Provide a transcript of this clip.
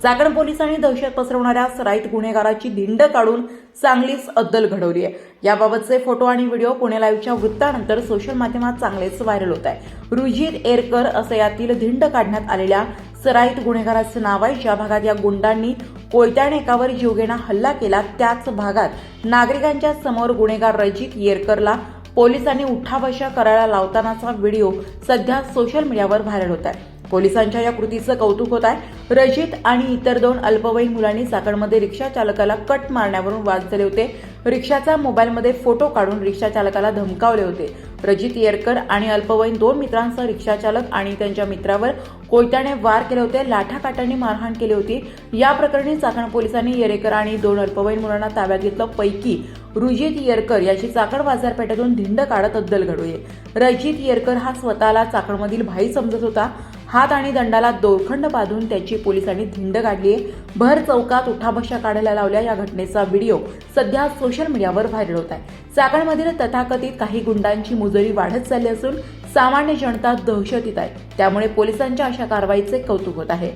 चाकण पोलिसांनी दहशत पसरवणाऱ्या सराईत गुन्हेगाराची धिंड काढून चांगलीच अद्दल घडवली आहे। याबाबतचे फोटो आणि व्हिडिओ पुणे लाईव्हच्या वृत्तानंतर सोशल माध्यमात चांगलेच व्हायरल होत आहे। रुजित एरकर असं यातील धिंड काढण्यात आलेल्या सराईत गुन्हेगाराचं नाव आहे। ज्या भागात या गुंडांनी कोयत्याने एकावर जीवघेणा हल्ला केला त्याच भागात नागरिकांच्या समोर गुन्हेगार रजित येरकरला पोलिसांनी उठाबशा करायला लावतानाचा व्हिडिओ सध्या सोशल मीडियावर व्हायरल होत आहे। पोलिसांच्या या कृतीचं कौतुक होत आहे। रजित आणि इतर 2 अल्पवयीन मुलांनी चाकणमध्ये रिक्षा चालकाला कट मारण्यावरून वाद झाले होते। रिक्षाचा मोबाईलमध्ये फोटो काढून रिक्षा चालकाला धमकावले होते। रजित येरकर आणि अल्पवयीन 2 मित्रांसह रिक्षा चालक आणि त्यांच्या मित्रावर कोयत्याने वार केले होते, लाठाकाठांनी मारहाण केली होती। या प्रकरणी चाकण पोलिसांनी येरकर आणि 2 अल्पवयीन मुलांना ताब्यात घेतलं। पैकी रुजित येरकर याची चाकण बाजारपेठेतून धिंड काढत अद्दल घडवली। रजित येरकर हा स्वतःला चाकणमधील भाई समजत होता। हात आणि दंडाला दोरखंड बांधून त्याची पोलिसांनी धिंड काढली आहे। भर चौकात उठाबशा काढायला लावल्या। या घटनेचा व्हिडिओ सध्या सोशल मीडियावर व्हायरल होत आहे। चाकणमधील तथाकथित काही गुंडांची मुजोरी वाढत चालली असून सामान्य जनता दहशतीत आहे। त्यामुळे पोलिसांच्या अशा कारवाईचे कौतुक होत आहे।